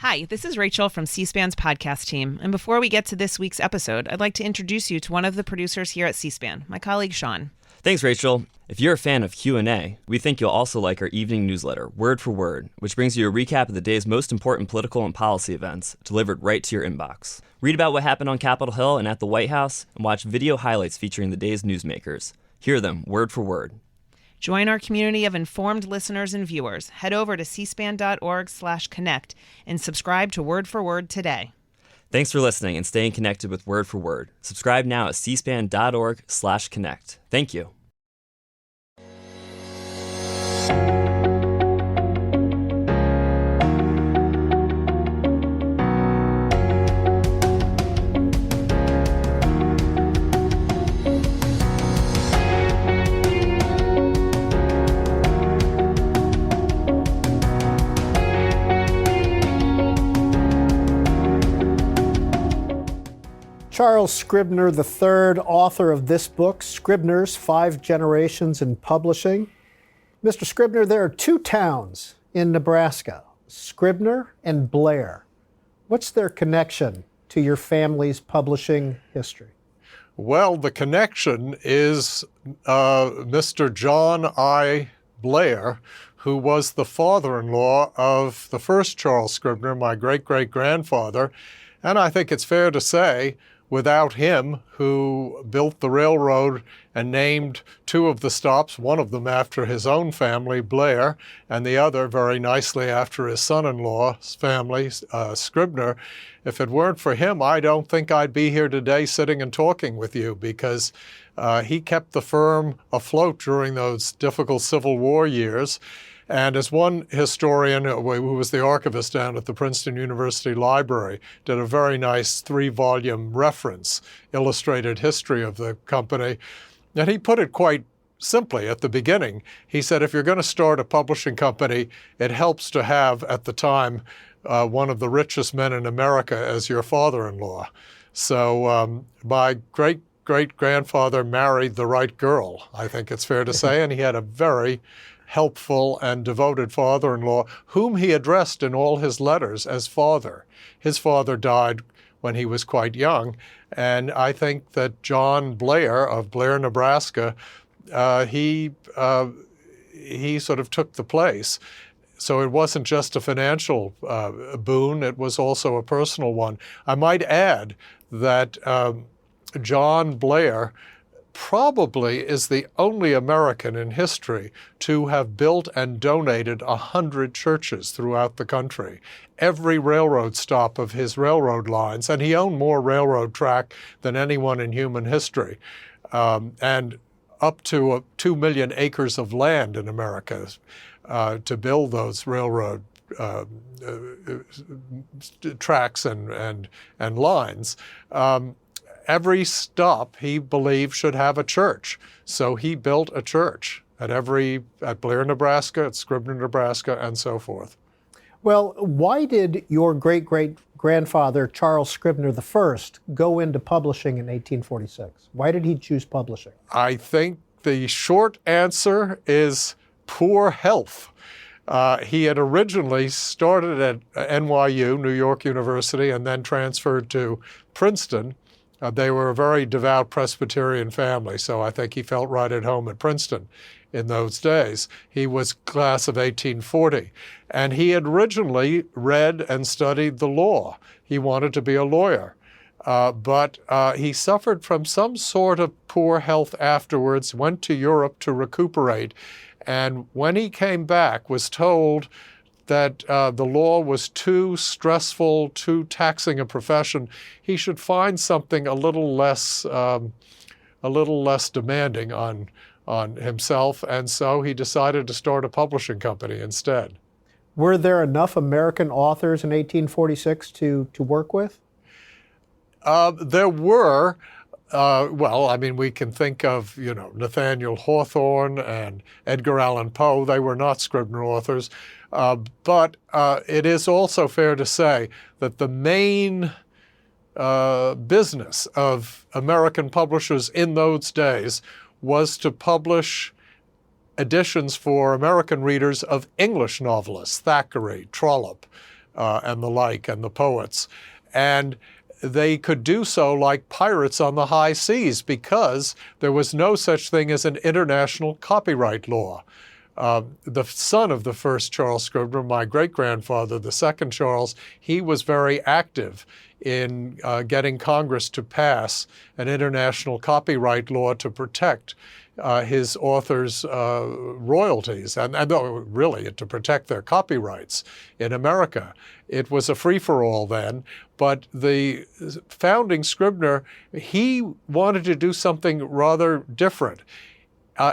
Hi, this is Rachel from C-SPAN's podcast team. And before we get to this week's episode, I'd like to introduce you to one of the producers here at C-SPAN, my colleague Sean. Thanks, Rachel. If you're a fan of Q&A, we think you'll also like our evening newsletter, Word for Word, which brings you a recap of the day's most important political and policy events delivered right to your inbox. Read about what happened on Capitol Hill and at the White House, and watch video highlights featuring the day's newsmakers. Hear them word for word. Join our community of informed listeners and viewers. Head over to cspan.org/connect and subscribe to Word for Word today. Thanks for listening and staying connected with Word for Word. Subscribe now at cspan.org/connect. Thank you. Charles Scribner III, author of this book, Scribners, 5 Generations in Publishing. Mr. Scribner, there are 2 towns in Nebraska, Scribner and Blair. What's their connection to your family's publishing history? Well, the connection is Mr. John I. Blair, who was the father-in-law of the first Charles Scribner, my great-great-grandfather. And I think it's fair to say, without him, who built the railroad and named 2 of the stops, one of them after his own family, Blair, and the other very nicely after his son-in-law's family, Scribner. If it weren't for him, I don't think I'd be here today sitting and talking with you, because he kept the firm afloat during those difficult Civil War years. And as one historian, who was the archivist down at the Princeton University Library, did a very nice 3-volume reference, illustrated history of the company, and he put it quite simply at the beginning. He said, if you're going to start a publishing company, it helps to have, at the time, one of the richest men in America as your father-in-law. So my great-great-grandfather married the right girl, I think it's fair to say, and he had a very helpful and devoted father-in-law, whom he addressed in all his letters as father. His father died when he was quite young, and I think that John Blair of Blair, Nebraska, he sort of took the place. So it wasn't just a financial boon, it was also a personal one. I might add that John Blair probably is the only American in history to have built and donated 100 churches throughout the country. Every railroad stop of his railroad lines, and he owned more railroad track than anyone in human history, and up to 2 million acres of land in America to build those railroad tracks and lines. Every stop, he believed, should have a church. So he built a church at Blair, Nebraska, at Scribner, Nebraska, and so forth. Well, why did your great-great-grandfather, Charles Scribner I, go into publishing in 1846? Why did he choose publishing? I think the short answer is poor health. He had originally started at NYU, New York University, and then transferred to Princeton. They were a very devout Presbyterian family, so I think he felt right at home at Princeton in those days. He was class of 1840, and he had originally read and studied the law. He wanted to be a lawyer, but he suffered from some sort of poor health afterwards, went to Europe to recuperate, and when he came back was told that the law was too stressful, too taxing a profession. He should find something a little less demanding on himself, and so he decided to start a publishing company instead. Were there enough American authors in 1846 to work with? There were. Well, I mean, we can think of, Nathaniel Hawthorne and Edgar Allan Poe. They were not Scribner authors. But it is also fair to say that the main business of American publishers in those days was to publish editions for American readers of English novelists, Thackeray, Trollope, and the like, and the poets. And they could do so like pirates on the high seas because there was no such thing as an international copyright law. The son of the first Charles Scribner, my great-grandfather, the second Charles, he was very active in getting Congress to pass an international copyright law to protect his authors' royalties, and really to protect their copyrights in America. It was a free-for-all then, but the founding Scribner, he wanted to do something rather different.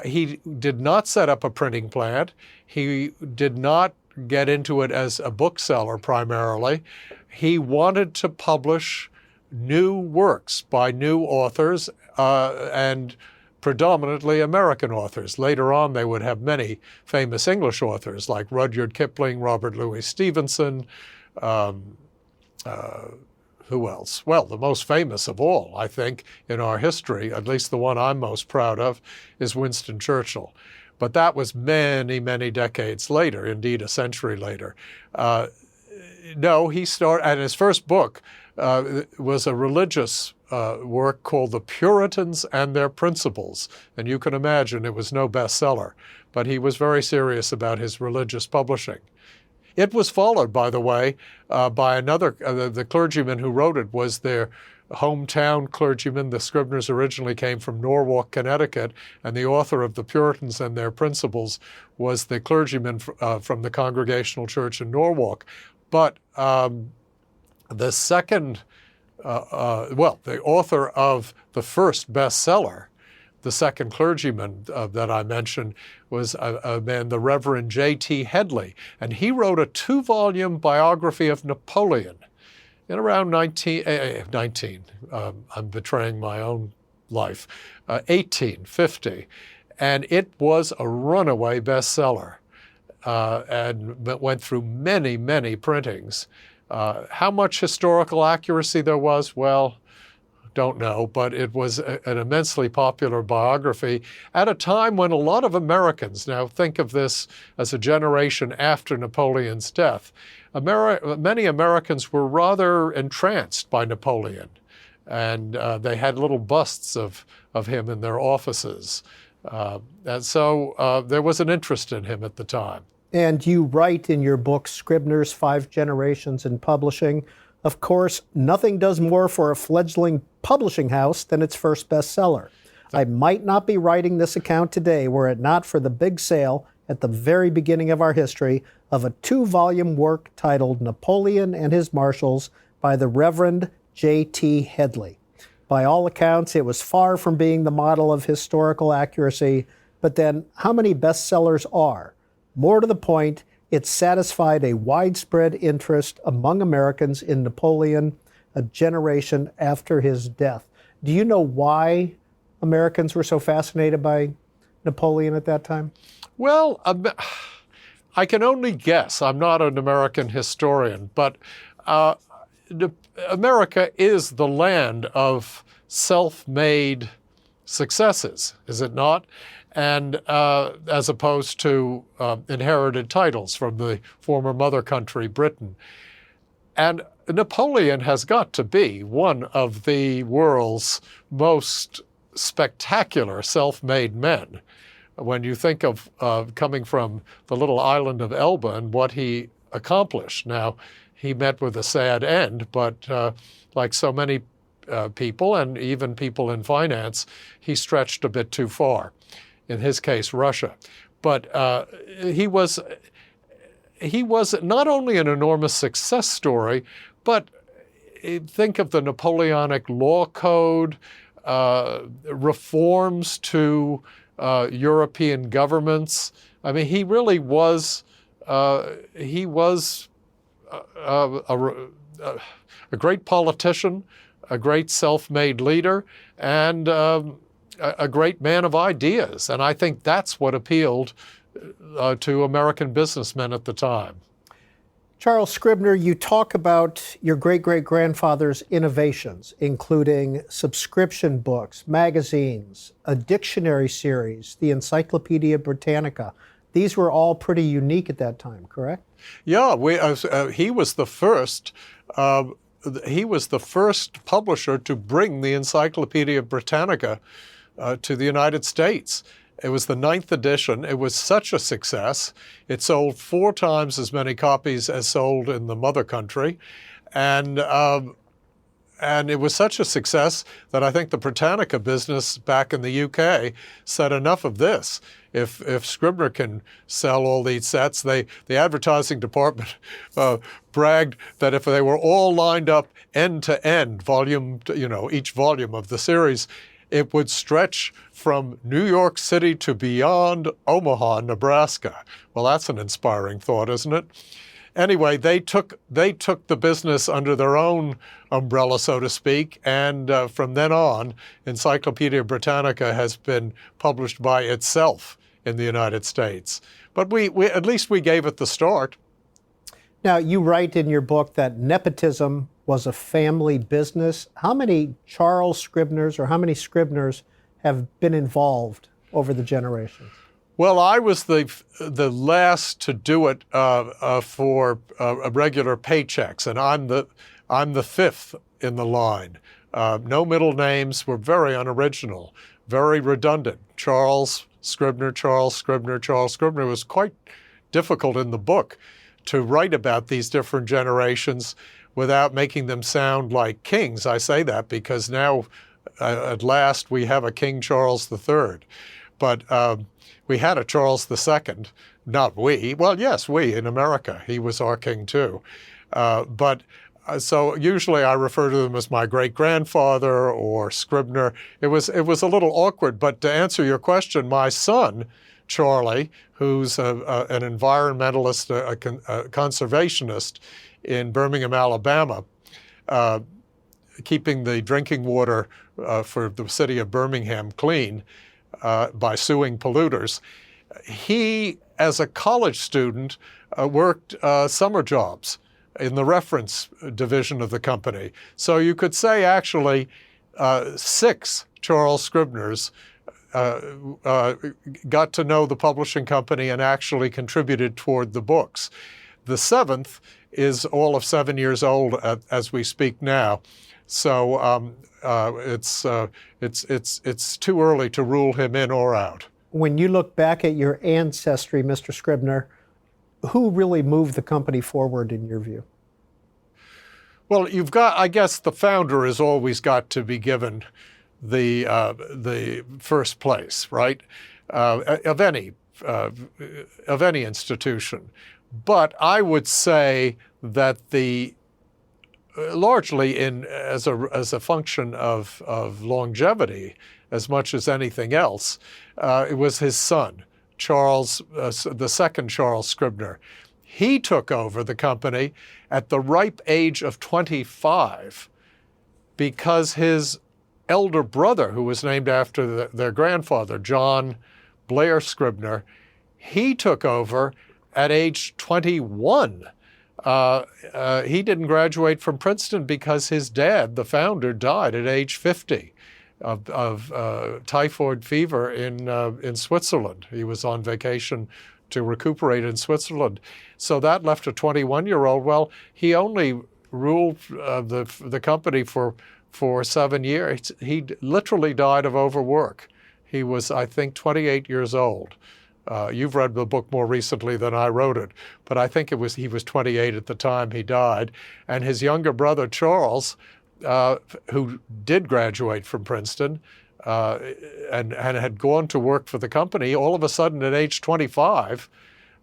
He did not set up a printing plant. He did not get into it as a bookseller primarily. He wanted to publish new works by new authors and predominantly American authors. Later on, they would have many famous English authors like Rudyard Kipling, Robert Louis Stevenson, who else? Well, the most famous of all, I think, in our history, at least the one I'm most proud of, is Winston Churchill. But that was many, many decades later, indeed a century later. No, he started, and his first book was a religious work called The Puritans and Their Principles. And you can imagine it was no bestseller, but he was very serious about his religious publishing. It was followed, by the way, by another, the clergyman who wrote it was their hometown clergyman. The Scribners originally came from Norwalk, Connecticut, and the author of The Puritans and Their Principles was the clergyman from the Congregational Church in Norwalk. But the second, the author of the first bestseller, the second clergyman that I mentioned, was a man, the Reverend J.T. Headley, and he wrote a 2-volume biography of Napoleon in around 1850, and it was a runaway bestseller and went through many, many printings. How much historical accuracy there was, well, don't know, but it was an immensely popular biography at a time when a lot of Americans, now think of this as a generation after Napoleon's death, many Americans were rather entranced by Napoleon, and they had little busts of him in their offices. And so there was an interest in him at the time. And you write in your book, Scribners, 5 Generations in Publishing, of course, nothing does more for a fledgling publishing house than its first bestseller. I might not be writing this account today were it not for the big sale at the very beginning of our history of a 2-volume work titled Napoleon and His Marshals by the Reverend J.T. Headley. By all accounts, it was far from being the model of historical accuracy, but then how many bestsellers are? More to the point, it satisfied a widespread interest among Americans in Napoleon a generation after his death. Do you know why Americans were so fascinated by Napoleon at that time? Well, I can only guess. I'm not an American historian, but America is the land of self-made successes, is it not? And as opposed to inherited titles from the former mother country, Britain. And Napoleon has got to be one of the world's most spectacular self-made men. When you think of coming from the little island of Elba and what he accomplished. Now, he met with a sad end, but like so many people, and even people in finance, he stretched a bit too far. In his case, Russia. But he was not only an enormous success story, but think of the Napoleonic law code, reforms to European governments. I mean, he really was, a great politician, a great self-made leader, and a great man of ideas. And I think that's what appealed to American businessmen at the time. Charles Scribner, you talk about your great-great-grandfather's innovations, including subscription books, magazines, a dictionary series, the Encyclopedia Britannica, These were all pretty unique at that time, correct? Yeah, he was the first. He was the first publisher to bring the Encyclopedia Britannica to the United States. It was the 9th edition. It was such a success. It sold 4 times as many copies as sold in the mother country. And it was such a success that I think the Britannica business back in the UK said, enough of this. If Scribner can sell all these sets, the advertising department bragged that if they were all lined up end to end, each volume of the series, it would stretch from New York City to beyond Omaha, Nebraska. Well, that's an inspiring thought, isn't it? Anyway, they took the business under their own umbrella, so to speak, and from then on, Encyclopedia Britannica has been published by itself in the United States. But we at least we gave it the start. Now, you write in your book that nepotism was a family business. How many Charles Scribners or how many Scribners have been involved over the generations? Well, I was the last to do it for regular paychecks, and I'm the 5th in the line. No middle names, were very unoriginal, very redundant. Charles Scribner, Charles Scribner, Charles Scribner. It was quite difficult in the book to write about these different generations without making them sound like kings. I say that because now, at last, we have a King Charles III. But we had a Charles II, not we. Well, yes, we in America. He was our king too. So usually I refer to them as my great-grandfather or Scribner. It was a little awkward, but to answer your question, my son, Charlie, who's an environmentalist, a conservationist in Birmingham, Alabama, keeping the drinking water for the city of Birmingham clean by suing polluters. He, as a college student, worked summer jobs in the reference division of the company. So you could say actually 6 Charles Scribners got to know the publishing company and actually contributed toward the books. The 7th is all of 7 years old as we speak now. So it's too early to rule him in or out. When you look back at your ancestry, Mr. Scribner, who really moved the company forward in your view? Well, you've got, I guess the founder has always got to be given the first place, right? Of any institution. But I would say that largely as a function of longevity, as much as anything else, it was his son, Charles, the second Charles Scribner. He took over the company at the ripe age of 25 because his elder brother, who was named after their grandfather, John Blair Scribner, he took over at age 21. He didn't graduate from Princeton because his dad, the founder, died at age 50 of typhoid fever in Switzerland. He was on vacation to recuperate in Switzerland. So that left a 21-year-old. Well, he only ruled the company for 7 years. He literally died of overwork. He was, I think, 28 years old. You've read the book more recently than I wrote it, but I think he was 28 at the time he died. And his younger brother, Charles, who did graduate from Princeton and had gone to work for the company, all of a sudden at age 25,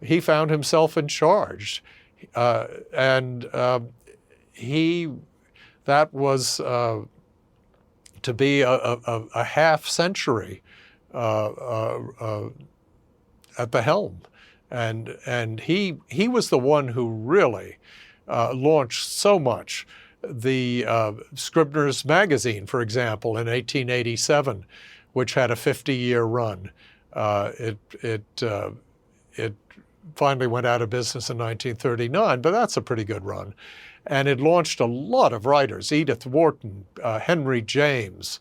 he found himself in charge. That was to be a half century at the helm. And he was the one who really launched so much. The Scribners magazine, for example, in 1887, which had a 50-year run. It finally went out of business in 1939, but that's a pretty good run. And it launched a lot of writers, Edith Wharton, Henry James,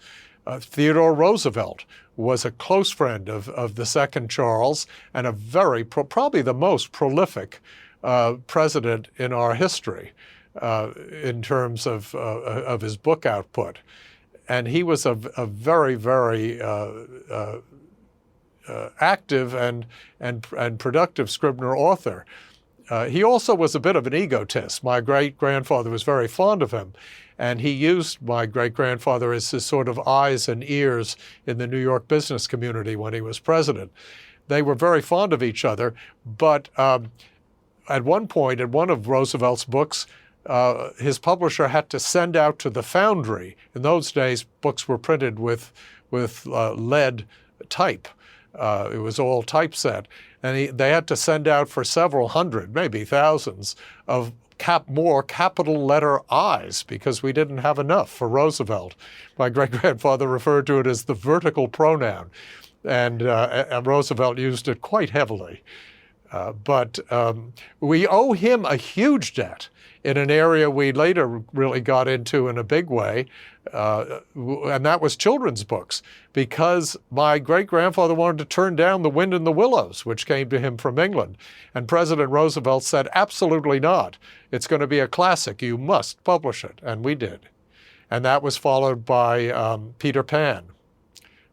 Theodore Roosevelt was a close friend of the second Charles and a probably the most prolific president in our history in terms of his book output. And he was a very, very active and productive Scribner author. He also was a bit of an egotist. My great-grandfather was very fond of him, and he used my great-grandfather as his sort of eyes and ears in the New York business community when he was president. They were very fond of each other, but at one point, in one of Roosevelt's books, his publisher had to send out to the foundry. In those days, books were printed with lead type. It was all typeset. And they had to send out for several hundred, maybe thousands, of more capital letter I's because we didn't have enough for Roosevelt. My great-grandfather referred to it as the vertical pronoun, and Roosevelt used it quite heavily. But we owe him a huge debt in an area we later really got into in a big way, and that was children's books, because my great-grandfather wanted to turn down The Wind in the Willows, which came to him from England. And President Roosevelt said, absolutely not. It's going to be a classic. You must publish it. And we did. And that was followed by Peter Pan,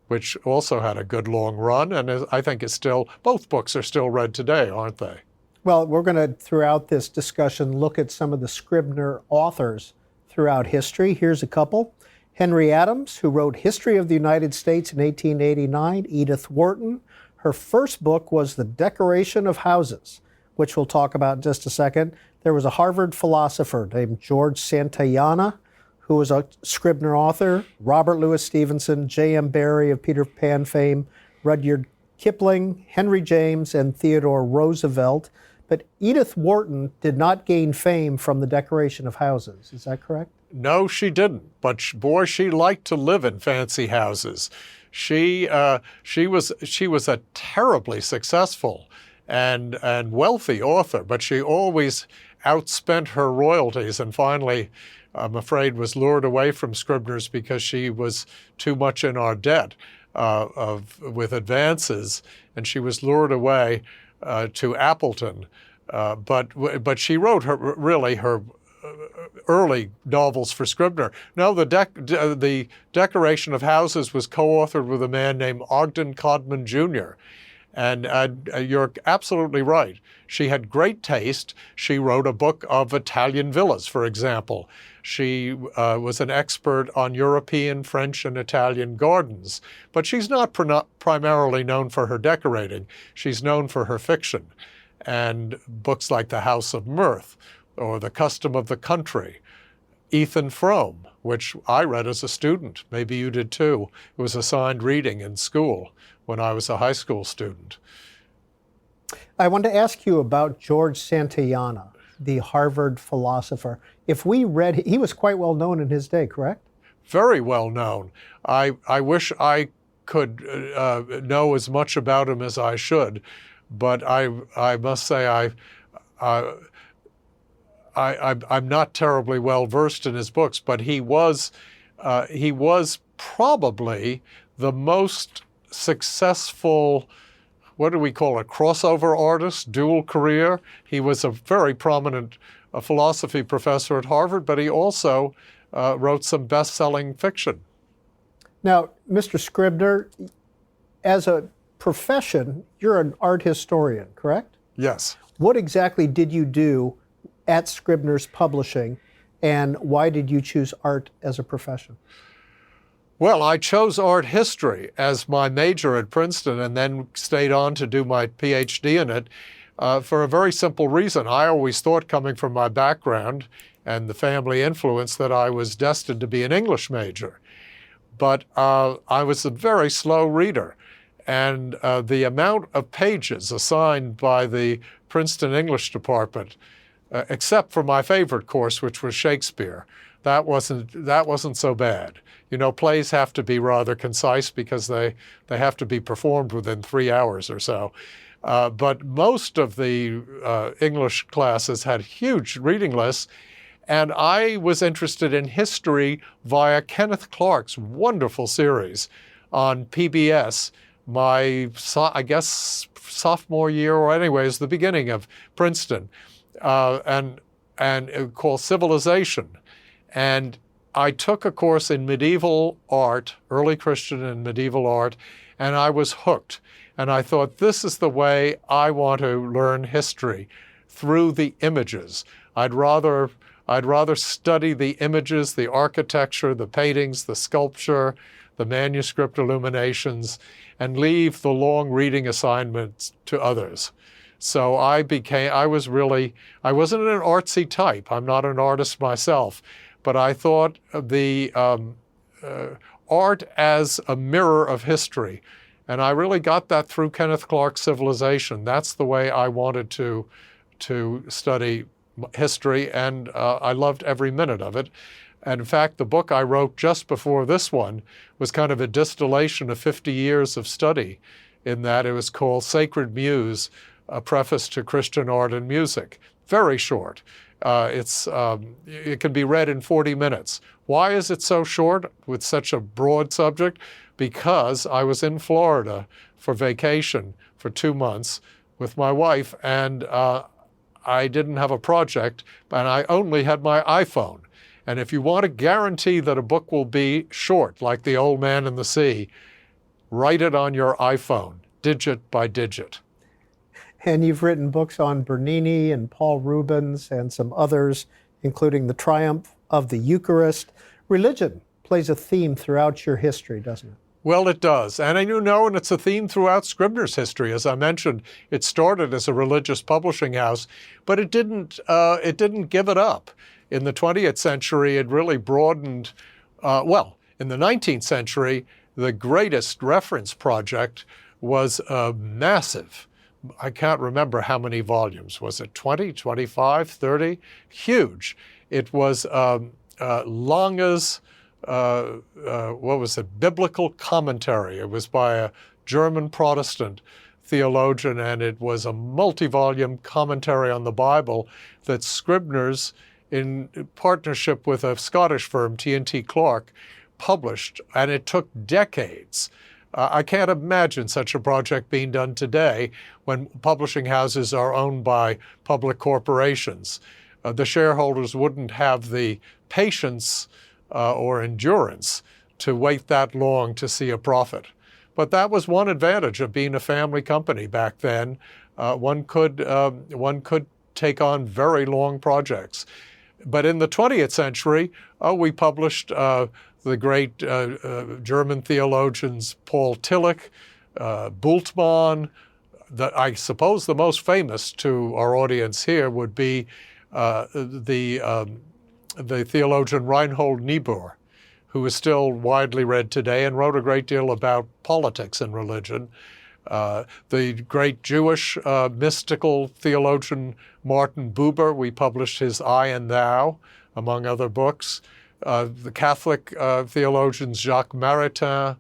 which also had a good long run, and I think it's still, both books are still read today, aren't they? Well, we're going to, throughout this discussion, look at some of the Scribner authors throughout history. Here's a couple. Henry Adams, who wrote History of the United States in 1889. Edith Wharton. Her first book was The Decoration of Houses, which we'll talk about in just a second. There was a Harvard philosopher named George Santayana, who was a Scribner author. Robert Louis Stevenson, J.M. Barrie of Peter Pan fame, Rudyard Kipling, Henry James, and Theodore Roosevelt. But Edith Wharton did not gain fame from The Decoration of Houses. Is that correct? No, she didn't. But boy, she liked to live in fancy houses. She was a terribly successful and wealthy author, but she always outspent her royalties, and finally, I'm afraid, was lured away from Scribners because she was too much in our debt with advances, and she was lured away to Appleton. But she wrote her early novels for Scribner. No, the Decoration of Houses was co-authored with a man named Ogden Codman Jr. And you're absolutely right. She had great taste. She wrote a book of Italian villas, for example. She was an expert on European, French, and Italian gardens. But she's not primarily known for her decorating. She's known for her fiction. And books like The House of Mirth or The Custom of the Country. Ethan Frome, which I read as a student. Maybe you did too. It was assigned reading in school when I was a high school student. I want to ask you about George Santayana, the Harvard philosopher. If we read, he was quite well known in his day, correct? Very well known. I wish I could know as much about him as I should, but I must say I'm not terribly well versed in his books, but he was probably the most successful, what do we call it, crossover artist, dual career. He was a very prominent philosophy professor at Harvard, but he also wrote some best-selling fiction. Now, Mr. Scribner, as a profession, you're an art historian, correct? Yes. What exactly did you do at Scribner's Publishing, and why did you choose art as a profession? Well, I chose art history as my major at Princeton and then stayed on to do my PhD in it for a very simple reason. I always thought, coming from my background and the family influence, that I was destined to be an English major. But I was a very slow reader, and the amount of pages assigned by the Princeton English department, except for my favorite course, which was Shakespeare, that wasn't so bad. You know, plays have to be rather concise because they have to be performed within 3 hours or so. But most of the English classes had huge reading lists, and I was interested in history via Kenneth Clark's wonderful series on PBS I guess sophomore year, or anyways, the beginning of Princeton, and called Civilization. And I took a course in medieval art, early Christian and medieval art, and I was hooked. And I thought, this is the way I want to learn history, through the images. I'd rather study the images, the architecture, the paintings, the sculpture, the manuscript illuminations, and leave the long reading assignments to others. So I wasn't an artsy type. I'm not an artist myself, but I thought the art as a mirror of history. And I really got that through Kenneth Clark's Civilization. That's the way I wanted to study history, and I loved every minute of it. And in fact, the book I wrote just before this one was kind of a distillation of 50 years of study, in that it was called Sacred Muse, a preface to Christian art and music. Very short. It can be read in 40 minutes. Why is it so short with such a broad subject? Because I was in Florida for vacation for 2 months with my wife, and I didn't have a project, and I only had my iPhone. And if you want to guarantee that a book will be short, like The Old Man and the Sea, write it on your iPhone, digit by digit. And you've written books on Bernini and Paul Rubens and some others, including The Triumph of the Eucharist. Religion plays a theme throughout your history, doesn't it? Well, it does. And and it's a theme throughout Scribner's history. As I mentioned, it started as a religious publishing house, but it didn't give it up. In the 20th century, it really broadened. In the 19th century, the greatest reference project was massive. I can't remember how many volumes. Was it 20, 25, 30? Huge. It was Lange's, biblical commentary. It was by a German Protestant theologian, and it was a multi-volume commentary on the Bible that Scribners, in partnership with a Scottish firm, T&T Clark, published, and it took decades. I can't imagine such a project being done today when publishing houses are owned by public corporations. The shareholders wouldn't have the patience or endurance to wait that long to see a profit. But that was one advantage of being a family company back then. One could take on very long projects. But in the 20th century, we published the great German theologians Paul Tillich, Bultmann. I suppose the most famous to our audience here would be the theologian Reinhold Niebuhr, who is still widely read today and wrote a great deal about politics and religion. The great Jewish mystical theologian Martin Buber, we published his I and Thou, among other books. The Catholic theologians Jacques Maritain,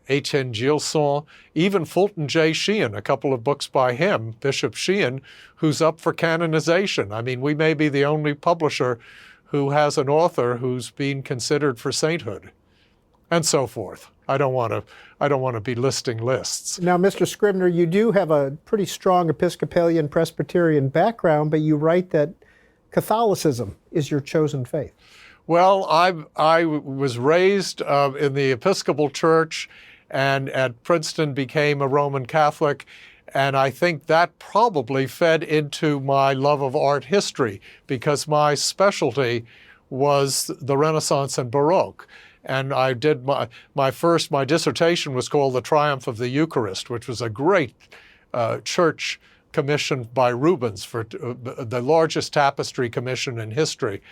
Etienne Gilson, even Fulton J. Sheehan, a couple of books by him, Bishop Sheehan, who's up for canonization. I mean, we may be the only publisher who has an author who's being considered for sainthood, and so forth. I don't want to be listing lists. Now, Mr. Scribner, you do have a pretty strong Episcopalian Presbyterian background, but you write that Catholicism is your chosen faith. Well, I was raised in the Episcopal Church, and at Princeton became a Roman Catholic, and I think that probably fed into my love of art history, because my specialty was the Renaissance and Baroque. And I did my dissertation was called The Triumph of the Eucharist, which was a great church commissioned by Rubens, for the largest tapestry commission in history.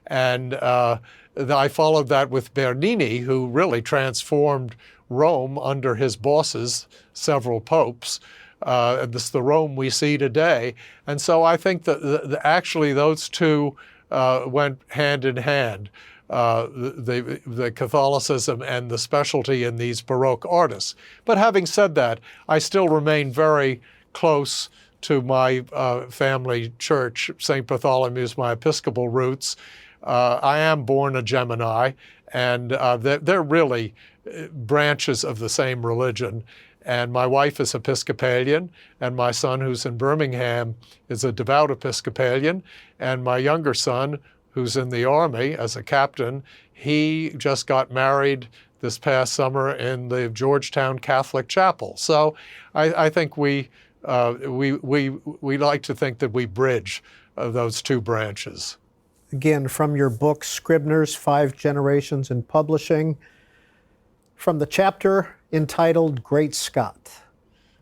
And I followed that with Bernini, who really transformed Rome under his bosses, several popes. This is the Rome we see today. And so I think that actually those two went hand in hand, the Catholicism and the specialty in these Baroque artists. But having said that, I still remain very close to my family church, St. Bartholomew's, my Episcopal roots. I am born a Gemini, and they're really branches of the same religion. And my wife is Episcopalian, and my son, who's in Birmingham, is a devout Episcopalian. And my younger son, who's in the Army as a captain, he just got married this past summer in the Georgetown Catholic Chapel. So I think we like to think that we bridge those two branches. Again, from your book, Scribners, 5 Generations in Publishing, from the chapter entitled Great Scott.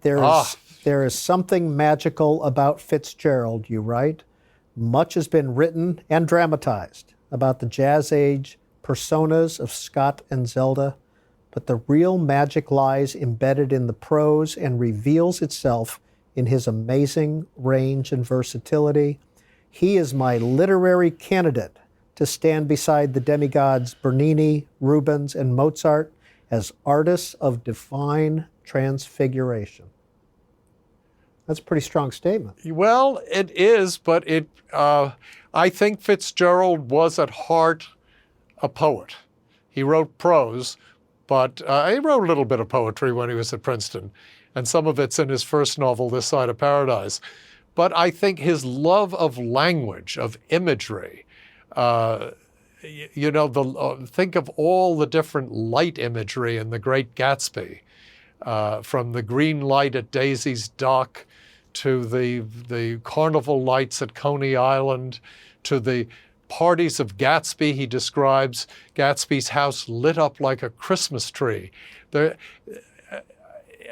There is something magical about Fitzgerald, you write. Much has been written and dramatized about the Jazz Age personas of Scott and Zelda, but the real magic lies embedded in the prose and reveals itself in his amazing range and versatility. He is my literary candidate to stand beside the demigods Bernini, Rubens, and Mozart as artists of divine transfiguration. That's a pretty strong statement. Well, it is, but I think Fitzgerald was at heart a poet. He wrote prose, but he wrote a little bit of poetry when he was at Princeton, and some of it's in his first novel, This Side of Paradise. But I think his love of language, of imagery, think of all the different light imagery in The Great Gatsby, from the green light at Daisy's Dock to the carnival lights at Coney Island, to the parties of Gatsby. He describes Gatsby's house lit up like a Christmas tree.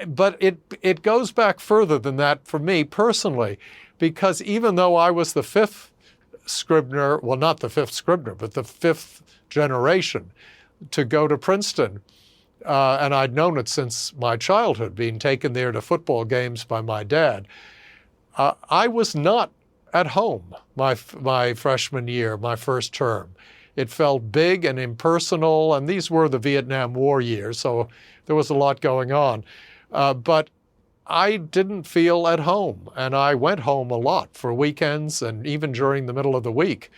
But it goes back further than that for me personally, because even though I was the 5th Scribner, well, not the 5th Scribner, but the 5th generation to go to Princeton, and I'd known it since my childhood, being taken there to football games by my dad, I was not at home my freshman year, my first term. It felt big and impersonal, and these were the Vietnam War years, so there was a lot going on. But I didn't feel at home, and I went home a lot for weekends and even during the middle of the week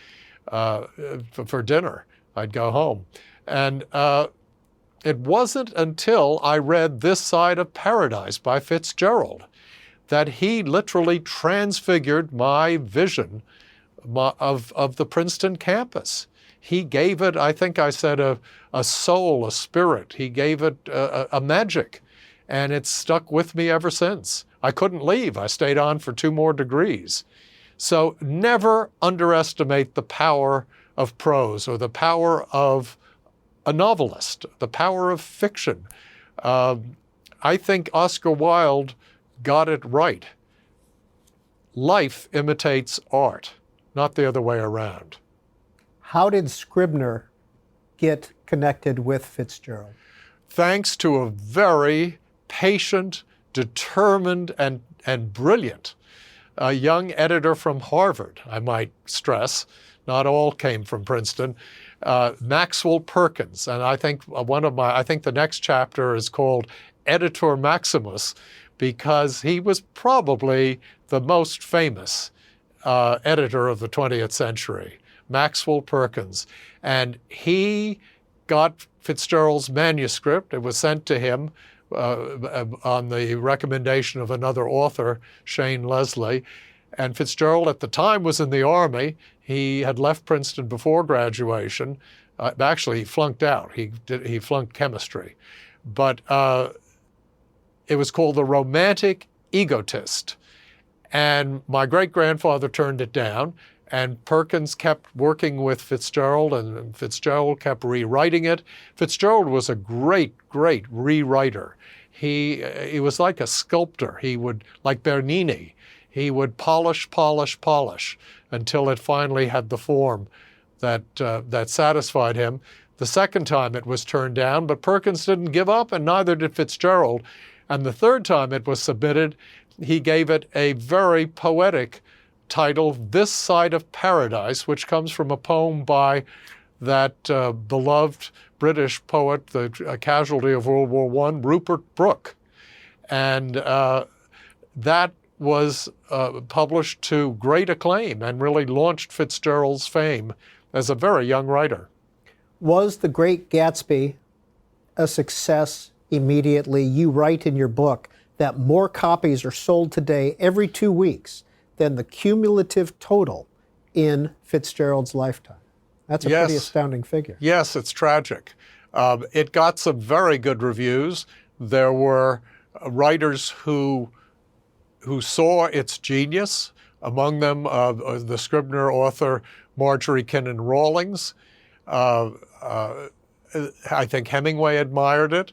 for dinner. I'd go home. And it wasn't until I read This Side of Paradise by Fitzgerald that he literally transfigured my vision of the Princeton campus. He gave it, I think I said, a soul, a spirit. He gave it a magic. And it's stuck with me ever since. I couldn't leave. I stayed on for 2 more degrees. So never underestimate the power of prose or the power of a novelist, the power of fiction. I think Oscar Wilde got it right. Life imitates art, not the other way around. How did Scribner get connected with Fitzgerald? Thanks to a very patient, determined, and brilliant young editor from Harvard, I might stress. Not all came from Princeton. Maxwell Perkins, and I think the next chapter is called Editor Maximus, because he was probably the most famous editor of the 20th century, Maxwell Perkins. And he got Fitzgerald's manuscript. It was sent to him on the recommendation of another author, Shane Leslie. And Fitzgerald at the time was in the Army. He had left Princeton before graduation. Actually, he flunked out. He flunked chemistry. But it was called The Romantic Egotist. And my great-grandfather turned it down, and Perkins kept working with Fitzgerald, and Fitzgerald kept rewriting it. Fitzgerald was a great, great rewriter. He was like a sculptor. He would, like Bernini, he would polish, polish, polish until it finally had the form that satisfied him. The second time it was turned down, but Perkins didn't give up, and neither did Fitzgerald. And the third time it was submitted, he gave it a very poetic title, This Side of Paradise, which comes from a poem by that beloved British poet, a casualty of World War I, Rupert Brooke. And that was published to great acclaim and really launched Fitzgerald's fame as a very young writer. Was The Great Gatsby a success immediately? You write in your book that more copies are sold today every 2 weeks than the cumulative total in Fitzgerald's lifetime. That's a pretty astounding figure. Yes, it's tragic. It got some very good reviews. There were writers who saw its genius, among them the Scribner author Marjorie Kinnan Rawlings. I think Hemingway admired it.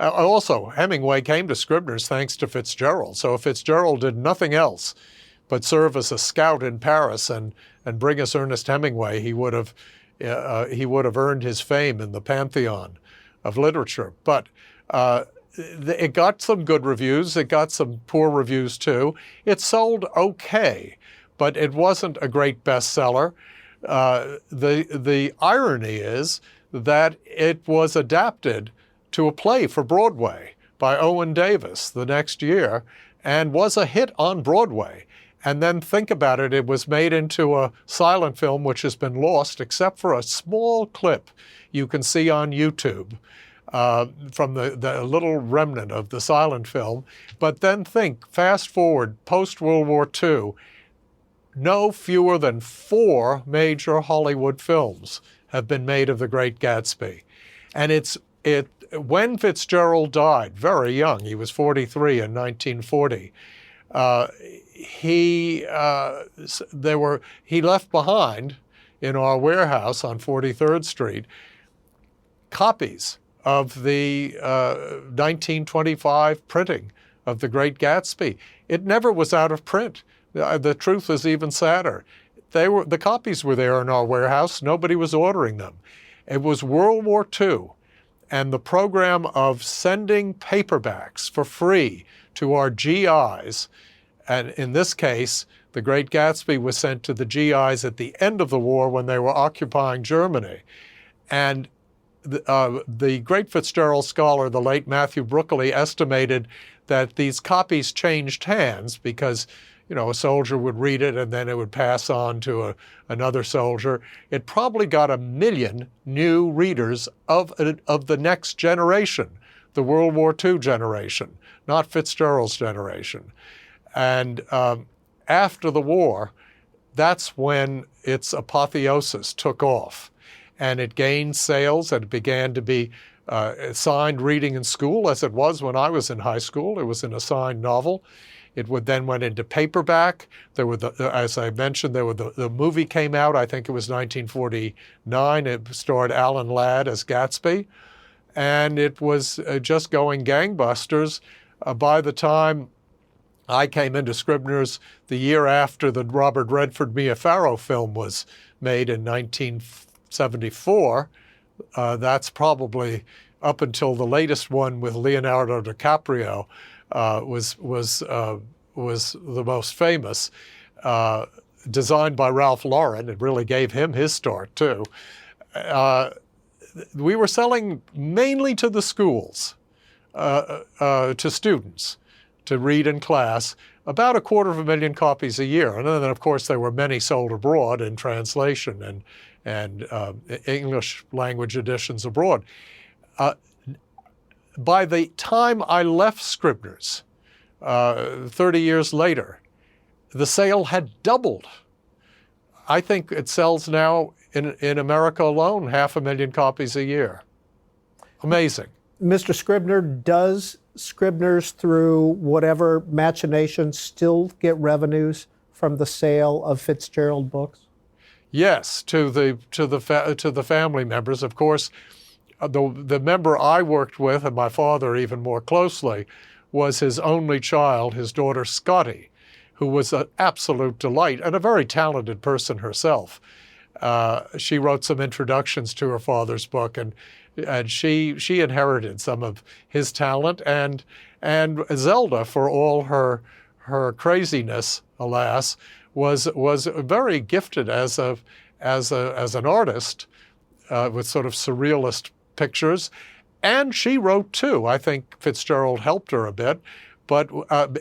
Also, Hemingway came to Scribner's thanks to Fitzgerald. So if Fitzgerald did nothing else but serve as a scout in Paris and bring us Ernest Hemingway, he would have earned his fame in the pantheon of literature. But it got some good reviews. It got some poor reviews too. It sold okay, but it wasn't a great bestseller. The irony is that it was adapted to a play for Broadway by Owen Davis the next year and was a hit on Broadway. And then think about it, it was made into a silent film which has been lost except for a small clip you can see on YouTube from the little remnant of the silent film. But then think, fast forward, post-World War II, no fewer than 4 major Hollywood films have been made of The Great Gatsby. And when Fitzgerald died, very young, he was 43 in 1940, he left behind in our warehouse on 43rd Street copies of the 1925 printing of The Great Gatsby. It never was out of print. The truth is even sadder. The copies were there in our warehouse. Nobody was ordering them. It was World War II, and the program of sending paperbacks for free to our GIs, and in this case, The Great Gatsby was sent to the GIs at the end of the war when they were occupying Germany. And the great Fitzgerald scholar, the late Matthew Brookley, estimated that these copies changed hands because, a soldier would read it and then it would pass on to another soldier. It probably got 1 million new readers of the next generation, the World War II generation, not Fitzgerald's generation. And after the war, that's when its apotheosis took off. And it gained sales and it began to be assigned reading in school, as it was when I was in high school. It was an assigned novel. It then went into paperback. There were, as I mentioned, the movie came out, I think it was 1949. It starred Alan Ladd as Gatsby. And it was just going gangbusters. By the time I came into Scribner's the year after the Robert Redford Mia Farrow film was made in 1974. That's probably up until the latest one with Leonardo DiCaprio was the most famous. Designed by Ralph Lauren, it really gave him his start too. We were selling mainly to the schools, to students, to read in class, about 250,000 copies a year. And then, of course, there were many sold abroad in translation and English language editions abroad. By the time I left Scribner's, 30 years later, the sale had doubled. I think it sells now in America alone 500,000 copies a year. Amazing. Mr. Scribner, does Scribners, through whatever machinations, still get revenues from the sale of Fitzgerald books? Yes, to the family members. Of course, the member I worked with, and my father even more closely, was his only child, his daughter Scotty, who was an absolute delight and a very talented person herself. She wrote some introductions to her father's book, and she inherited some of his talent. And Zelda, for all her craziness, alas, was very gifted as an artist with sort of surrealist pictures. And she wrote too. I think Fitzgerald helped her a bit. But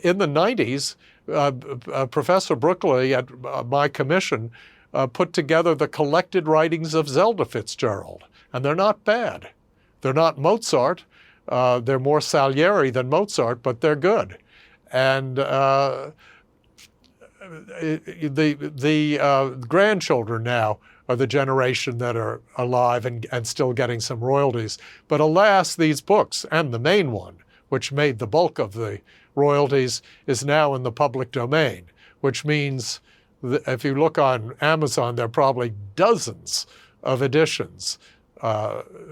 in the 90s, Professor Brookley, at my commission, put together the collected writings of Zelda Fitzgerald, and they're not bad. They're not Mozart. They're more Salieri than Mozart, but they're good. And the grandchildren now are the generation that are alive and still getting some royalties. But alas, these books, and the main one, which made the bulk of the royalties, is now in the public domain, which means that if you look on Amazon, there are probably dozens of editions,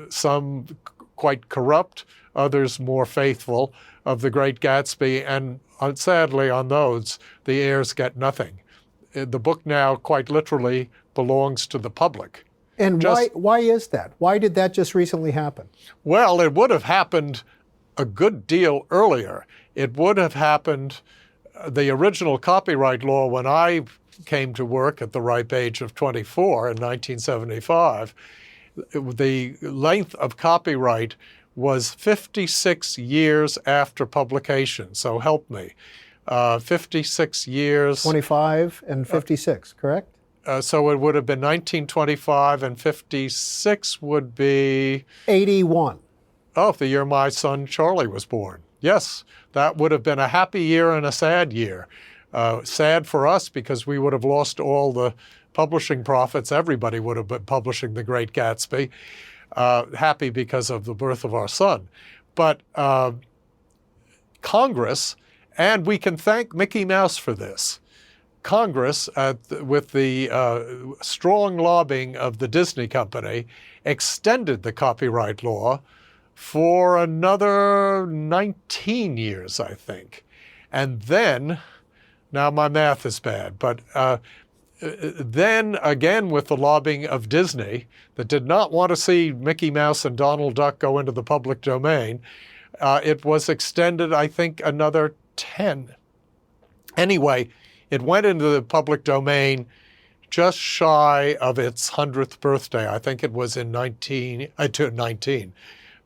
some quite corrupt, others more faithful, of The Great Gatsby, and sadly on those, the heirs get nothing. The book now quite literally belongs to the public. And why is that? Why did that just recently happen? Well, it would have happened a good deal earlier. It would have happened, the original copyright law, when I came to work at the ripe age of 24 in 1975, the length of copyright was 56 years after publication. So help me. 56 years. 25 and 56, correct? So it would have been 1925, and 56 would be... 81. Oh, the year my son Charlie was born. Yes, that would have been a happy year and a sad year. Sad for us because we would have lost all the publishing profits. Everybody would have been publishing The Great Gatsby. Happy because of the birth of our son. But Congress, and we can thank Mickey Mouse for this, Congress, with the strong lobbying of the Disney company, extended the copyright law for another 19 years, I think. And then, now my math is bad, but then again with the lobbying of Disney, that did not want to see Mickey Mouse and Donald Duck go into the public domain, it was extended, I think, another 10. Anyway, it went into the public domain just shy of its 100th birthday. I think it was in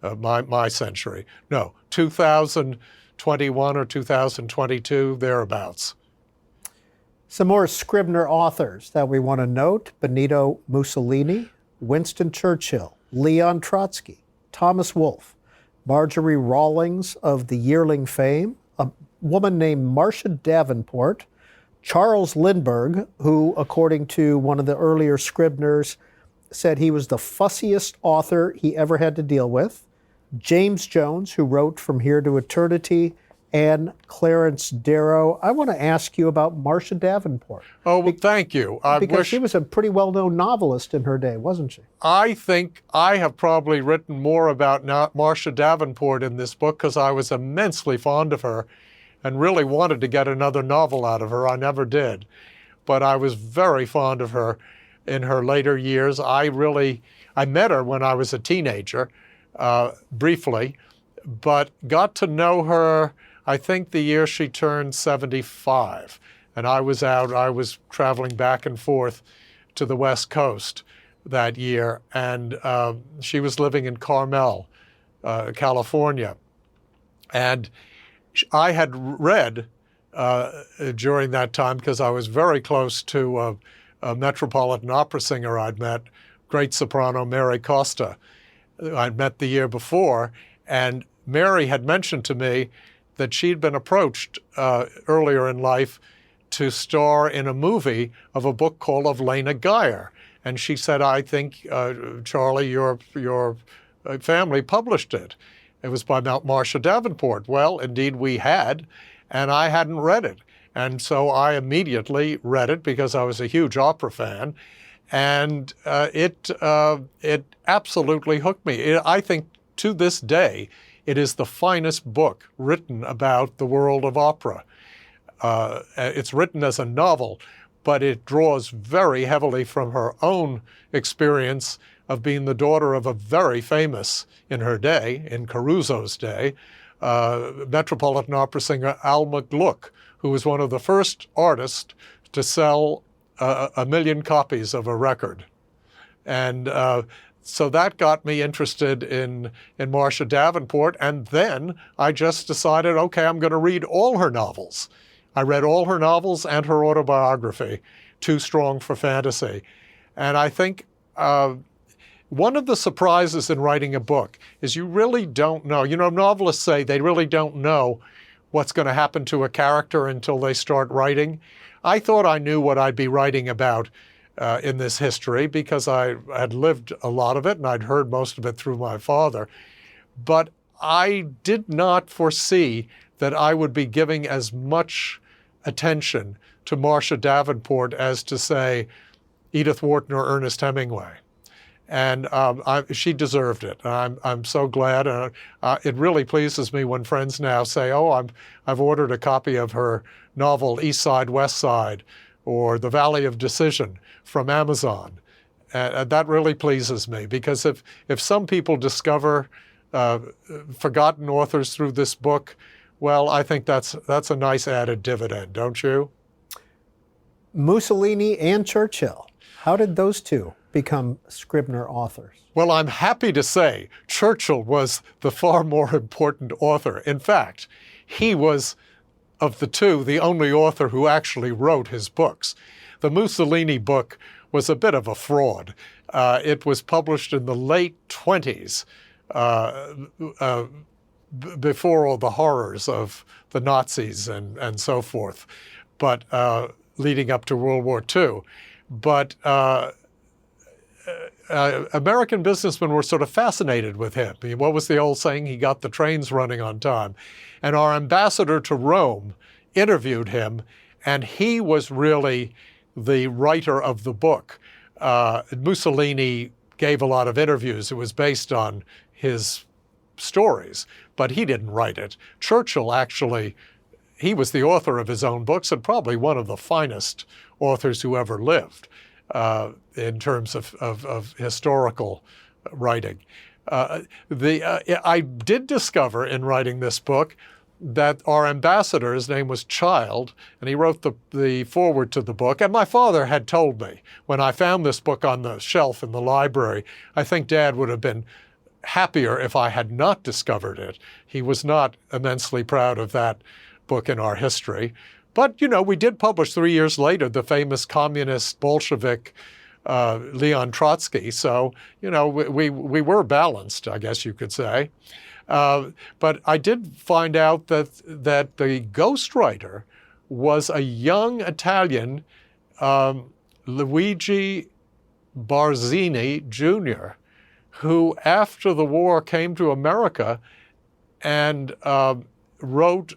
my century. No, 2021 or 2022, thereabouts. Some more Scribner authors that we want to note: Benito Mussolini, Winston Churchill, Leon Trotsky, Thomas Wolfe, Marjorie Rawlings of the Yearling fame, a woman named Marcia Davenport, Charles Lindbergh, who, according to one of the earlier Scribners, said he was the fussiest author he ever had to deal with, James Jones, who wrote From Here to Eternity, and Clarence Darrow. I want to ask you about Marcia Davenport. Oh, well, thank you. Because she was a pretty well-known novelist in her day, wasn't she? I think I have probably written more about Marcia Davenport in this book because I was immensely fond of her and really wanted to get another novel out of her. I never did. But I was very fond of her in her later years. I met her when I was a teenager, briefly, but got to know her, I think, the year she turned 75. And I was traveling back and forth to the West Coast that year, and she was living in Carmel, California. And I had read during that time, because I was very close to a Metropolitan Opera singer I'd met, great soprano Mary Costa, I'd met the year before, and Mary had mentioned to me that she'd been approached earlier in life to star in a movie of a book called Of Lena Geyer. And she said, I think, Charlie, your family published it. It was by Marcia Davenport. Well, indeed we had, and I hadn't read it. And so I immediately read it because I was a huge opera fan. And it absolutely hooked me. I think to this day, it is the finest book written about the world of opera. It's written as a novel, but it draws very heavily from her own experience of being the daughter of a very famous, in her day, in Caruso's day, Metropolitan Opera singer Alma Gluck, who was one of the first artists to sell 1 million copies of a record. And so that got me interested in Marcia Davenport, and then I just decided, okay, I'm going to read all her novels. I read all her novels and her autobiography too strong for fantasy. And I think one of the surprises in writing a book is you really don't know. You know, novelists say they really don't know what's going to happen to a character until they start writing. I thought I knew what I'd be writing about in this history because I had lived a lot of it and I'd heard most of it through my father. But I did not foresee that I would be giving as much attention to Marcia Davenport as to, say, Edith Wharton or Ernest Hemingway. And she deserved it. I'm so glad. It really pleases me when friends now say, oh, I've ordered a copy of her novel, East Side, West Side, or The Valley of Decision from Amazon. That really pleases me because if some people discover forgotten authors through this book, well, I think that's a nice added dividend, don't you? Mussolini and Churchill. How did those two become Scribner authors? Well, I'm happy to say Churchill was the far more important author. In fact, he was, of the two, the only author who actually wrote his books. The Mussolini book was a bit of a fraud. It was published in the late 20s, before all the horrors of the Nazis and so forth, but leading up to World War II. But American businessmen were sort of fascinated with him. I mean, what was the old saying? He got the trains running on time. And our ambassador to Rome interviewed him, and he was really the writer of the book. Mussolini gave a lot of interviews. It was based on his stories, but he didn't write it. Churchill actually, he was the author of his own books and probably one of the finest authors who ever lived in terms of historical writing. I did discover in writing this book that our ambassador, his name was Child, and he wrote the foreword to the book. And my father had told me when I found this book on the shelf in the library, I think Dad would have been happier if I had not discovered it. He was not immensely proud of that book in our history. But, you know, we did publish 3 years later the famous communist Bolshevik Leon Trotsky. So, you know, we were balanced, I guess you could say. But I did find out that the ghostwriter was a young Italian, Luigi Barzini Jr., who after the war came to America and wrote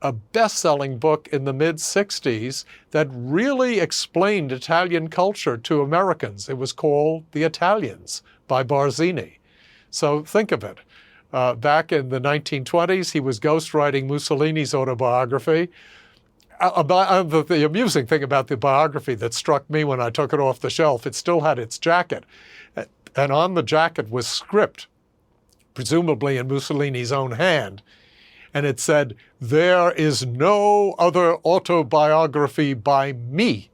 a best-selling book in the mid-60s that really explained Italian culture to Americans. It was called The Italians by Barzini. So think of it. Back in the 1920s, he was ghostwriting Mussolini's autobiography. The amusing thing about the biography that struck me when I took it off the shelf, it still had its jacket. And on the jacket was script, presumably in Mussolini's own hand. And it said, "There is no other autobiography by me,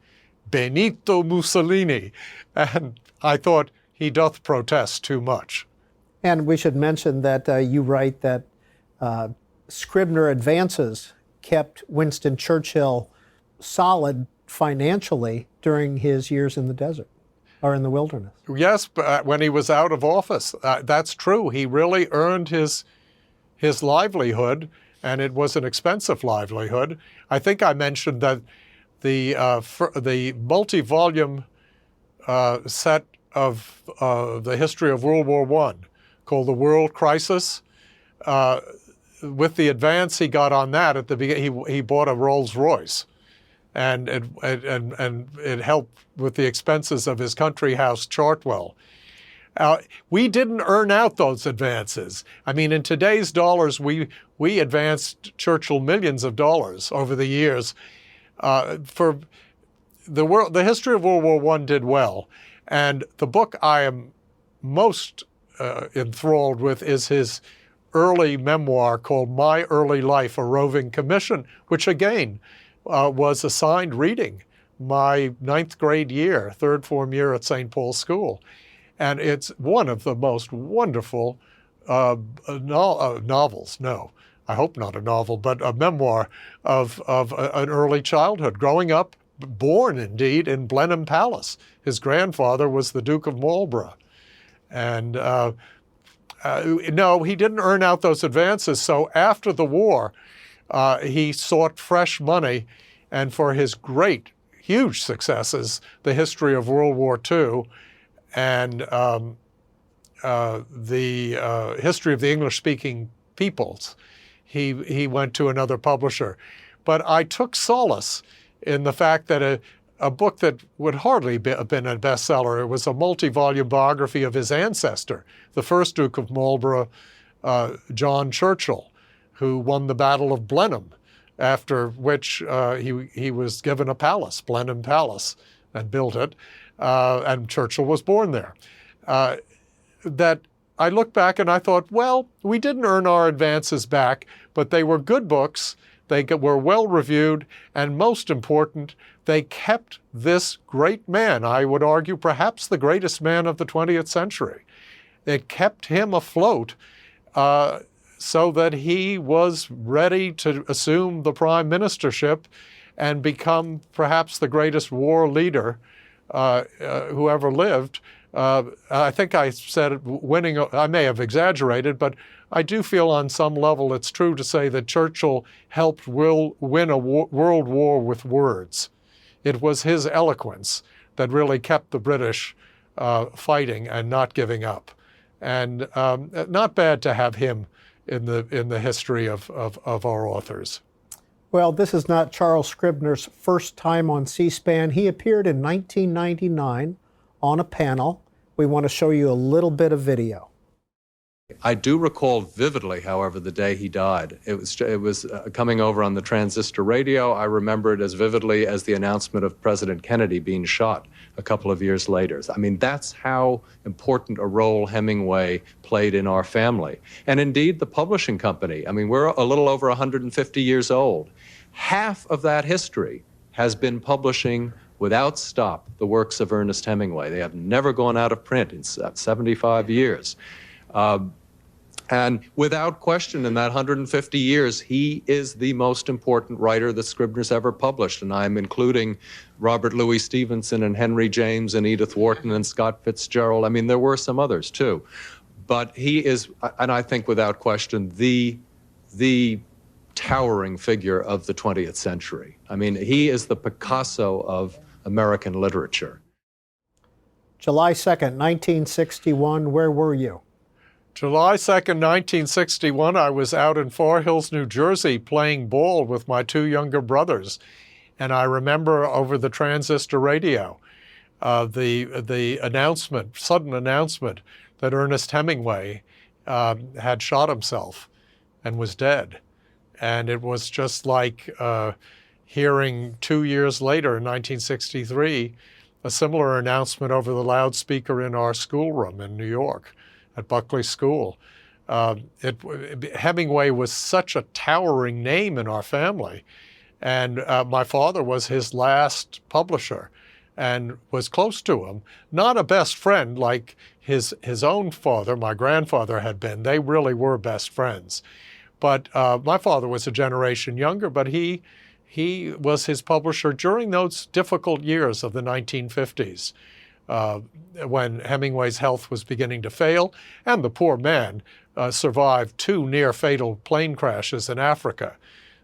Benito Mussolini." And I thought, he doth protest too much. And we should mention that you write that Scribner advances kept Winston Churchill solid financially during his years in the desert or in the wilderness. Yes, but when he was out of office, that's true. He really earned his livelihood, and it was an expensive livelihood. I think I mentioned that the multi-volume set of the history of World War I, called The World Crisis, with the advance he got on that at the beginning, he bought a Rolls Royce, and it helped with the expenses of his country house, Chartwell. We didn't earn out those advances. I mean, in today's dollars, we advanced Churchill millions of dollars over the years. For the history of World War I did well, and the book I am most enthralled with is his early memoir called My Early Life, a Roving Commission, which again was assigned reading my 9th grade year, 3rd form year at St. Paul's School. And it's one of the most wonderful novels. No, I hope not a novel, but a memoir of an early childhood, growing up born, indeed, in Blenheim Palace. His grandfather was the Duke of Marlborough. And no, he didn't earn out those advances. So after the war, he sought fresh money. And for his great, huge successes, the history of World War II and the history of the English-speaking peoples, he went to another publisher. But I took solace in the fact that a book that would hardly have been a bestseller, it was a multi-volume biography of his ancestor, the first Duke of Marlborough, John Churchill, who won the Battle of Blenheim, after which he was given a palace, Blenheim Palace, and built it, and Churchill was born there. That I look back and I thought, well, we didn't earn our advances back, but they were good books, they were well reviewed, and most important, they kept this great man, I would argue perhaps the greatest man of the 20th century. It kept him afloat so that he was ready to assume the prime ministership and become perhaps the greatest war leader who ever lived. I think I said winning, I may have exaggerated, but I do feel on some level it's true to say that Churchill helped win a world war with words. It was his eloquence that really kept the British fighting and not giving up. And not bad to have him in the history of our authors. Well, this is not Charles Scribner's first time on C-SPAN. He appeared in 1999 on a panel. We want to show you a little bit of video. I do recall vividly, however, the day he died. It was coming over on the transistor radio. I remember it as vividly as the announcement of President Kennedy being shot a couple of years later. I mean, that's how important a role Hemingway played in our family. And indeed, the publishing company. I mean, we're a little over 150 years old. Half of that history has been publishing without stop the works of Ernest Hemingway. They have never gone out of print in 75 years. And without question, in that 150 years, he is the most important writer that Scribner's ever published. And I'm including Robert Louis Stevenson and Henry James and Edith Wharton and Scott Fitzgerald. I mean, there were some others too. But he is, and I think without question, the towering figure of the 20th century. I mean, he is the Picasso of American literature. July 2nd, 1961, where were you? July 2nd, 1961, I was out in Far Hills, New Jersey, playing ball with my two younger brothers. And I remember over the transistor radio, the announcement, sudden announcement that Ernest Hemingway had shot himself and was dead. And it was just like hearing 2 years later, in 1963, a similar announcement over the loudspeaker in our schoolroom in New York at Buckley School. Hemingway was such a towering name in our family. And my father was his last publisher and was close to him. Not a best friend like his own father, my grandfather, had been. They really were best friends. But my father was a generation younger, but he was his publisher during those difficult years of the 1950s. When Hemingway's health was beginning to fail, and the poor man survived 2 near-fatal plane crashes in Africa.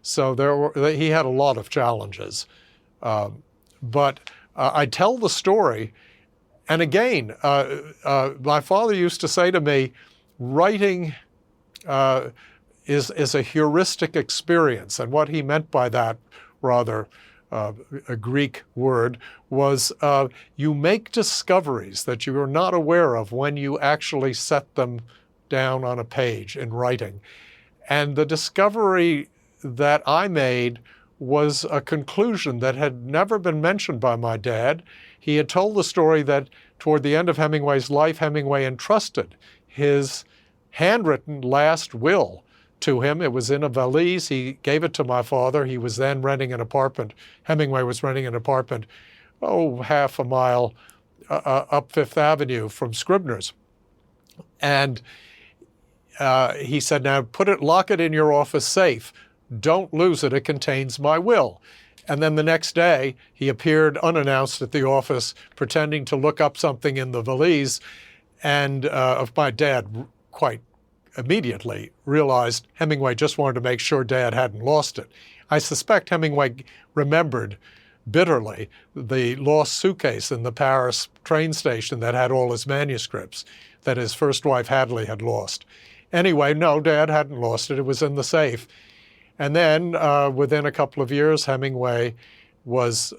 So he had a lot of challenges. But I tell the story, and again, my father used to say to me, writing is a heuristic experience, and what he meant by that, rather a Greek word, was you make discoveries that you are not aware of when you actually set them down on a page in writing. And the discovery that I made was a conclusion that had never been mentioned by my dad. He had told the story that toward the end of Hemingway's life, Hemingway entrusted his handwritten last will to him. It was in a valise. He gave it to my father. He was then renting an apartment. Hemingway was renting an apartment, half a mile up Fifth Avenue from Scribners. And he said, now lock it in your office safe. Don't lose it. It contains my will. And then the next day, he appeared unannounced at the office, pretending to look up something in the valise. And my dad quite immediately realized Hemingway just wanted to make sure Dad hadn't lost it. I suspect Hemingway remembered bitterly the lost suitcase in the Paris train station that had all his manuscripts that his first wife Hadley had lost. Anyway, no, Dad hadn't lost it. It was in the safe. And then within a couple of years, Hemingway was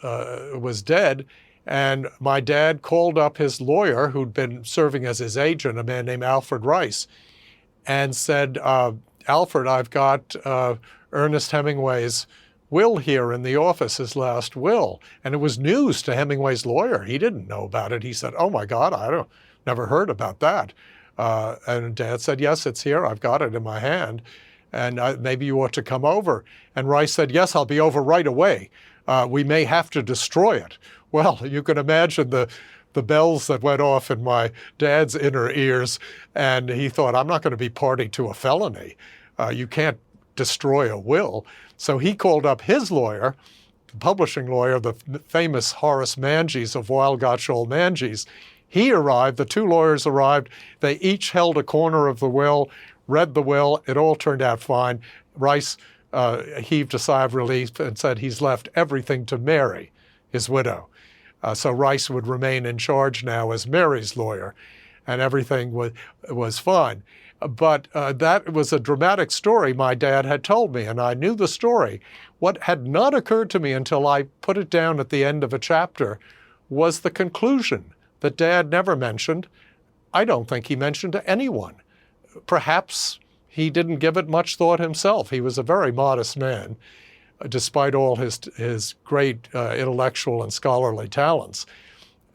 dead. And my dad called up his lawyer, who'd been serving as his agent, a man named Alfred Rice, and said, Alfred, I've got Ernest Hemingway's will here in the office, his last will. And it was news to Hemingway's lawyer. He didn't know about it. He said, oh my God, never heard about that. And Dad said, yes, it's here. I've got it in my hand. And maybe you ought to come over. And Rice said, yes, I'll be over right away. We may have to destroy it. Well, you can imagine the bells that went off in my dad's inner ears. And he thought, I'm not going to be party to a felony. You can't destroy a will. So he called up his lawyer, the publishing lawyer, the famous Horace Manges of Wild Gottschall Manges. He arrived, the two lawyers arrived. They each held a corner of the will, read the will. It all turned out fine. Rice heaved a sigh of relief and said he's left everything to Mary, his widow. So Rice would remain in charge now as Mary's lawyer, and everything was fine. But that was a dramatic story my dad had told me, and I knew the story. What had not occurred to me until I put it down at the end of a chapter was the conclusion that Dad never mentioned. I don't think he mentioned to anyone. Perhaps he didn't give it much thought himself. He was a very modest man, despite all his great intellectual and scholarly talents.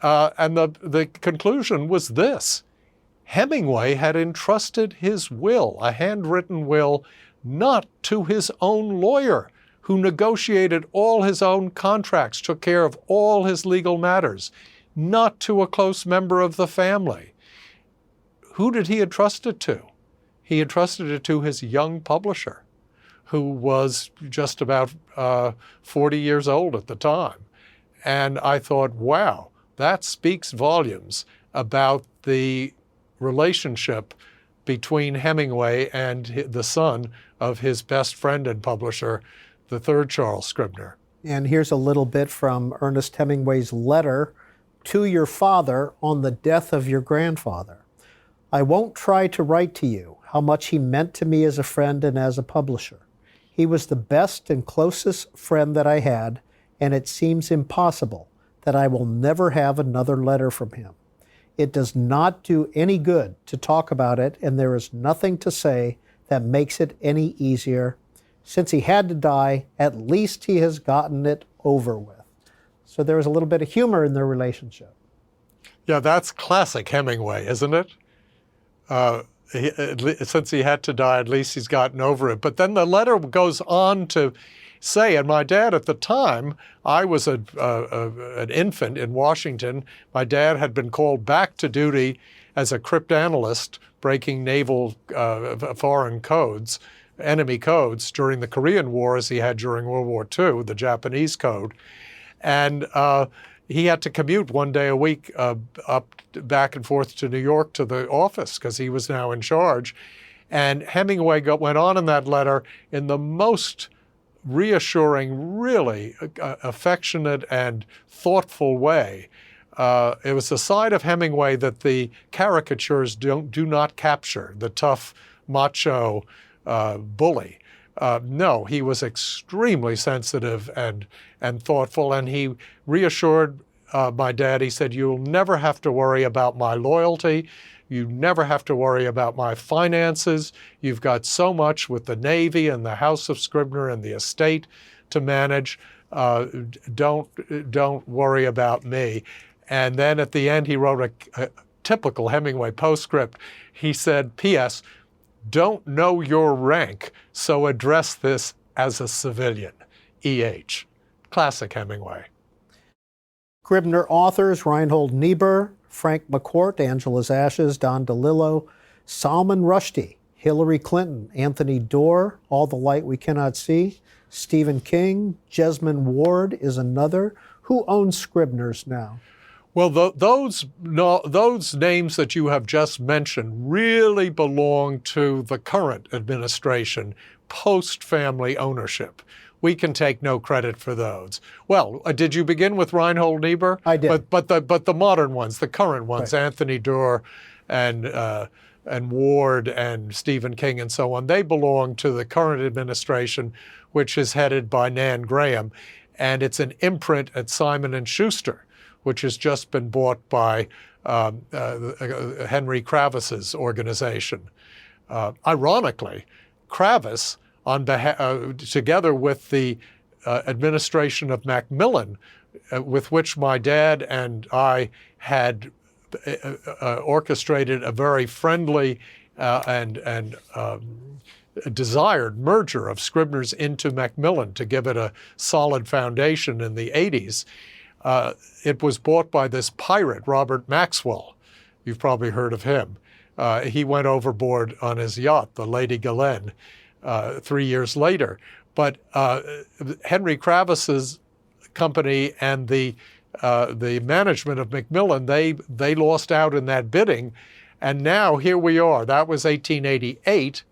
And the conclusion was this. Hemingway had entrusted his will, a handwritten will, not to his own lawyer, who negotiated all his own contracts, took care of all his legal matters, not to a close member of the family. Who did he entrust it to? He entrusted it to his young publisher, who was just about 40 years old at the time. And I thought, wow, that speaks volumes about the relationship between Hemingway and the son of his best friend and publisher, the third Charles Scribner. And here's a little bit from Ernest Hemingway's letter to your father on the death of your grandfather. I won't try to write to you how much he meant to me as a friend and as a publisher. He was the best and closest friend that I had, and it seems impossible that I will never have another letter from him. It does not do any good to talk about it, and there is nothing to say that makes it any easier. Since he had to die, at least he has gotten it over with. So there was a little bit of humor in their relationship. Yeah, that's classic Hemingway, isn't it? Since he had to die, at least he's gotten over it. But then the letter goes on to say, and my dad at the time, I was an infant in Washington. My dad had been called back to duty as a cryptanalyst, breaking naval foreign codes, enemy codes, during the Korean War, as he had during World War II, the Japanese code. And he had to commute one day a week back and forth to New York to the office because he was now in charge. And Hemingway went on in that letter in the most reassuring, really affectionate and thoughtful way. It was the side of Hemingway that the caricatures do not capture, the tough, macho bully. No, he was extremely sensitive and thoughtful, and he reassured my dad. He said, you'll never have to worry about my loyalty. You never have to worry about my finances. You've got so much with the Navy and the House of Scribner and the estate to manage. Don't worry about me. And then at the end, he wrote a typical Hemingway postscript. He said, P.S., don't know your rank, so address this as a civilian. E.H. Classic Hemingway. Scribner authors Reinhold Niebuhr, Frank McCourt, Angela's Ashes, Don DeLillo, Salman Rushdie, Hillary Clinton, Anthony Doerr, All the Light We Cannot See, Stephen King, Jesmyn Ward is another. Who owns Scribners now? Well, those names that you have just mentioned really belong to the current administration, post-family ownership. We can take no credit for those. Well, did you begin with Reinhold Niebuhr? I did. But the modern ones, the current ones, right. Anthony Doerr and Ward and Stephen King and so on, they belong to the current administration, which is headed by Nan Graham. And it's an imprint at Simon & Schuster, which has just been bought by Henry Kravis's organization. Ironically, Kravis, together with the administration of Macmillan, with which my dad and I had orchestrated a very friendly and desired merger of Scribners into Macmillan to give it a solid foundation in the 80s. It was bought by this pirate, Robert Maxwell. You've probably heard of him. He went overboard on his yacht, the Lady Galen, 3 years later. But Henry Kravis's company and the management of Macmillan, they lost out in that bidding. And now here we are. That was 1888.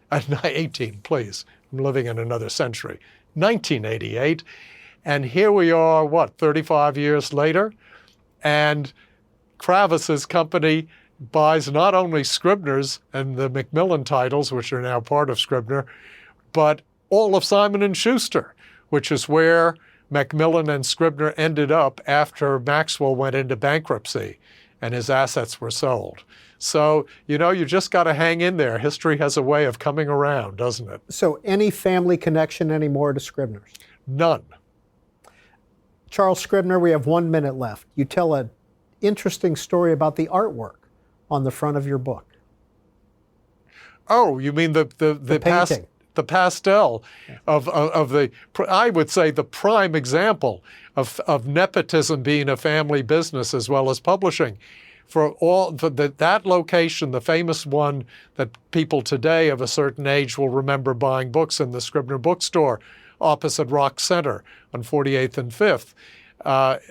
18, please. I'm living in another century. 1988. And here we are, 35 years later? And Kravis's company buys not only Scribners and the Macmillan titles, which are now part of Scribner, but all of Simon & Schuster, which is where Macmillan and Scribner ended up after Maxwell went into bankruptcy and his assets were sold. So, you just got to hang in there. History has a way of coming around, doesn't it? So any family connection anymore to Scribners? None. Charles Scribner, we have 1 minute left. You tell an interesting story about the artwork on the front of your book. Oh, you mean the painting. The pastel of the, I would say, the prime example of nepotism being a family business as well as publishing. For that location, the famous one that people today of a certain age will remember buying books in the Scribner bookstore opposite Rock Center on 48th and 5th.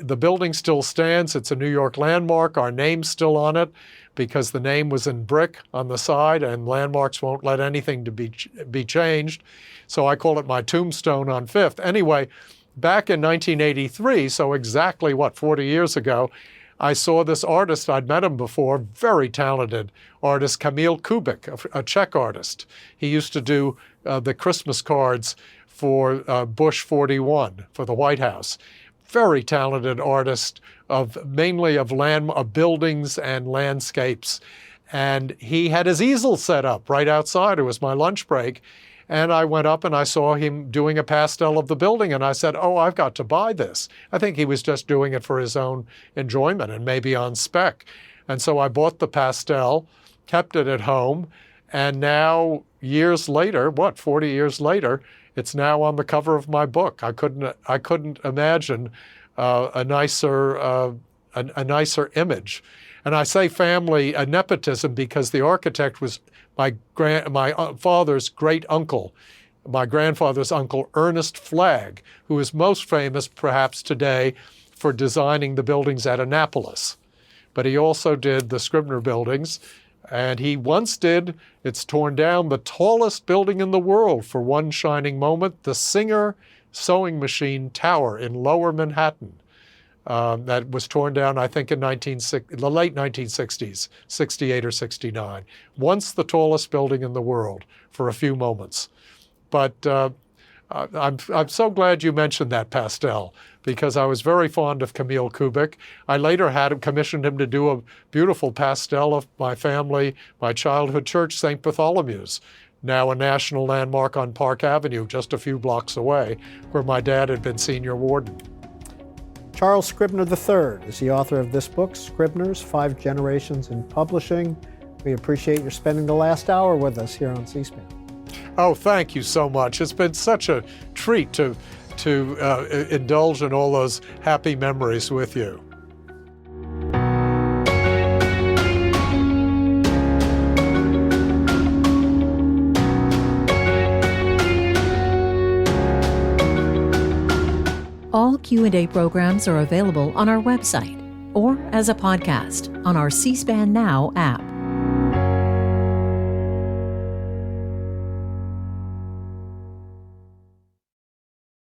The building still stands. It's a New York landmark. Our name's still on it because the name was in brick on the side, and landmarks won't let anything to be changed. So I call it my tombstone on 5th. Anyway, back in 1983, so exactly, 40 years ago, I saw this artist. I'd met him before, very talented artist, Kamil Kubik, a Czech artist. He used to do the Christmas cards for Bush 41, for the White House. Very talented artist, mainly of buildings and landscapes. And he had his easel set up right outside. It was my lunch break. And I went up and I saw him doing a pastel of the building. And I said, oh, I've got to buy this. I think he was just doing it for his own enjoyment and maybe on spec. And so I bought the pastel, kept it at home. And now, years later, 40 years later, it's now on the cover of my book. I couldn't imagine a nicer image. And I say family nepotism because the architect was my father's great uncle, my grandfather's uncle, Ernest Flagg, who is most famous perhaps today for designing the buildings at Annapolis. But he also did the Scribner buildings. And he once did, it's torn down, the tallest building in the world for one shining moment, the Singer Sewing Machine Tower in Lower Manhattan. That was torn down, I think, in the late 1960s, 68 or 69. Once the tallest building in the world for a few moments. But I'm so glad you mentioned that pastel, because I was very fond of Kamil Kubik. I later commissioned him to do a beautiful pastel of my family, my childhood church, St. Bartholomew's, now a national landmark on Park Avenue, just a few blocks away, where my dad had been senior warden. Charles Scribner III is the author of this book, Scribners, 5 Generations in Publishing. We appreciate your spending the last hour with us here on C-SPAN. Oh, thank you so much. It's been such a treat to indulge in all those happy memories with you. Q&A programs are available on our website or as a podcast on our C-SPAN Now app.